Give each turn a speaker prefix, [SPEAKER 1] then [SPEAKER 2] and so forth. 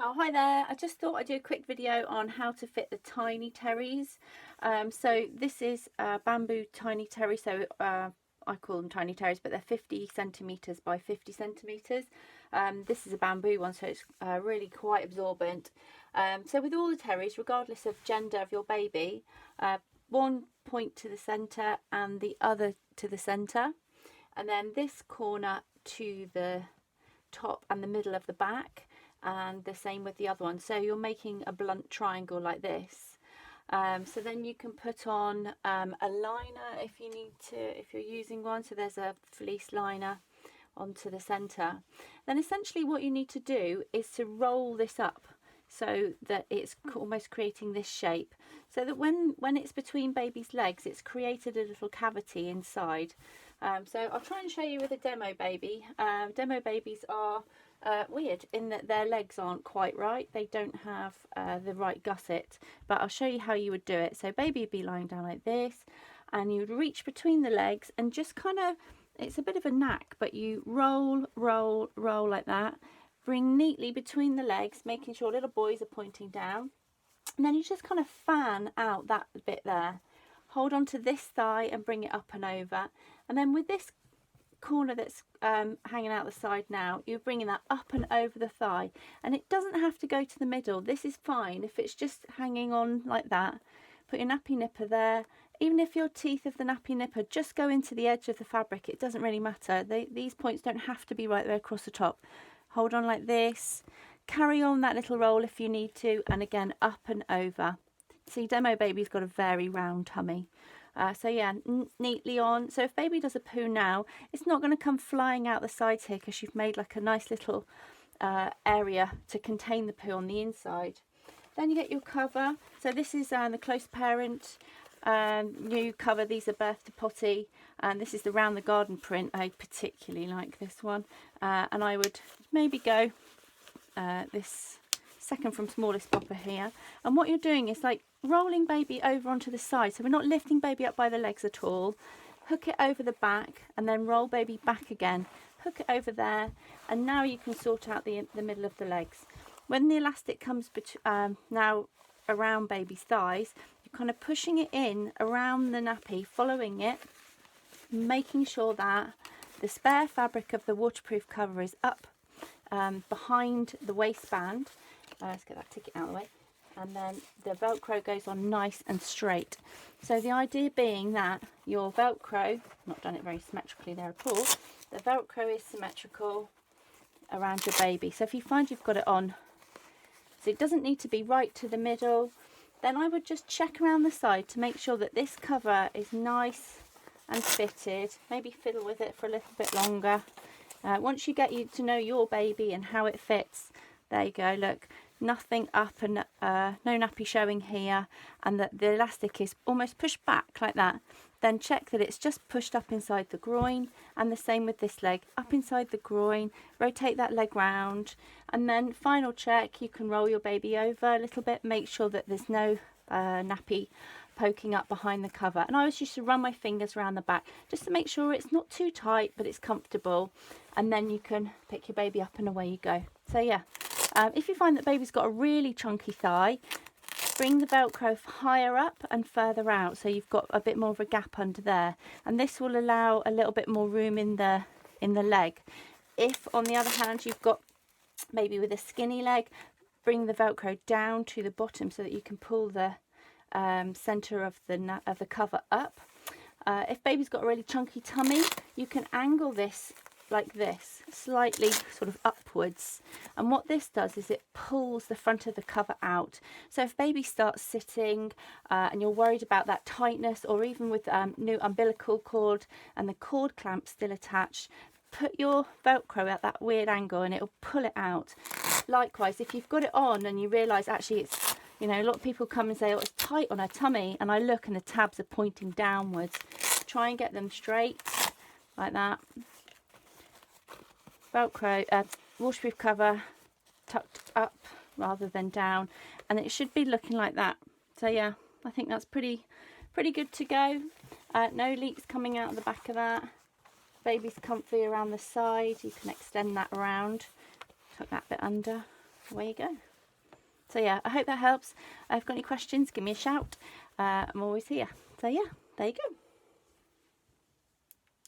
[SPEAKER 1] Oh, hi there. I just thought I'd do a quick video on how to fit the tiny terries. So this is bamboo tiny terry. So I call them tiny terries, but they're 50 centimetres by 50 centimetres. This is a bamboo one, so it's really quite absorbent. So with all the terries, regardless of gender of your baby, one point to the centre and the other to the centre. And then this corner to the top and the middle of the back, and the same with the other one. So you're making a blunt triangle like this. So then you can put on a liner if you need to, if you're using one. So there's a fleece liner onto the center. Then essentially what you need to do is to roll this up so that it's almost creating this shape, so that when it's between baby's legs, it's created a little cavity inside. So I'll try and show you with a demo baby. Demo babies are weird in that their legs aren't quite right. They don't have the right gusset, but I'll show you how you would do it. So baby would be lying down like this, and you would reach between the legs and just kind of, it's a bit of a knack, but you roll like that. Bring neatly between the legs, making sure little boys are pointing down, and then you just kind of fan out that bit there. Hold on to this thigh and bring it up and over, and then with this corner that's hanging out the side now, you're bringing that up and over the thigh, and it doesn't have to go to the middle. This is fine if it's just hanging on like that. Put your nappy nipper there. Even if your teeth of the nappy nipper just go into the edge of the fabric, it doesn't really matter. These points don't have to be right there across the top. Hold on like this, carry on that little roll if you need to, and again up and over. See, demo baby's got a very round tummy. So yeah, neatly on. So if baby does a poo now, it's not going to come flying out the sides here, because you've made like a nice little area to contain the poo on the inside. Then you get your cover. So this is the Close Parent new cover. These are Birth to Potty, and this is the Round the Garden print. I particularly like this one, and I would maybe go this second from smallest popper here. And what you're doing is like rolling baby over onto the side, so we're not lifting baby up by the legs at all. Hook it over the back and then roll baby back again, hook it over there, and now you can sort out the middle of the legs. When the elastic comes now around baby's thighs, you're kind of pushing it in around the nappy, following it, making sure that the spare fabric of the waterproof cover is up behind the waistband. Let's get that ticket out of the way, and then the Velcro goes on nice and straight. So the idea being that your Velcro, not done it very symmetrically there at all, the Velcro is symmetrical around your baby. So if you find you've got it on, so it doesn't need to be right to the middle, then I would just check around the side to make sure that this cover is nice and fitted. Maybe fiddle with it for a little bit longer. Once you get to know your baby and how it fits, there you go, look, nothing up and no nappy showing here, and that the elastic is almost pushed back like that. Then check that it's just pushed up inside the groin, and the same with this leg, up inside the groin. Rotate that leg round, and then final check, you can roll your baby over a little bit, make sure that there's no nappy poking up behind the cover. And I always used to run my fingers around the back just to make sure it's not too tight but it's comfortable, and then you can pick your baby up and away you go. So yeah, if you find that baby's got a really chunky thigh, bring the Velcro higher up and further out, so you've got a bit more of a gap under there, and this will allow a little bit more room in the leg. If on the other hand you've got maybe with a skinny leg, bring the Velcro down to the bottom so that you can pull the center of the cover up. If baby's got a really chunky tummy, you can angle this like this, slightly sort of upwards, and what this does is it pulls the front of the cover out. So if baby starts sitting and you're worried about that tightness, or even with new umbilical cord and the cord clamp still attached, put your Velcro at that weird angle and it'll pull it out. Likewise, if you've got it on and you realise actually it's, you know, a lot of people come and say, oh, it's tight on her tummy, and I look and the tabs are pointing downwards, try and get them straight like that. Velcro, waterproof cover tucked up rather than down, and it should be looking like that. So yeah, I think that's pretty good to go. No leaks coming out of the back of that. Baby's comfy around the side, you can extend that around, tuck that bit under, away you go. So yeah, I hope that helps. If you've got any questions, give me a shout. I'm always here. So yeah, there you go.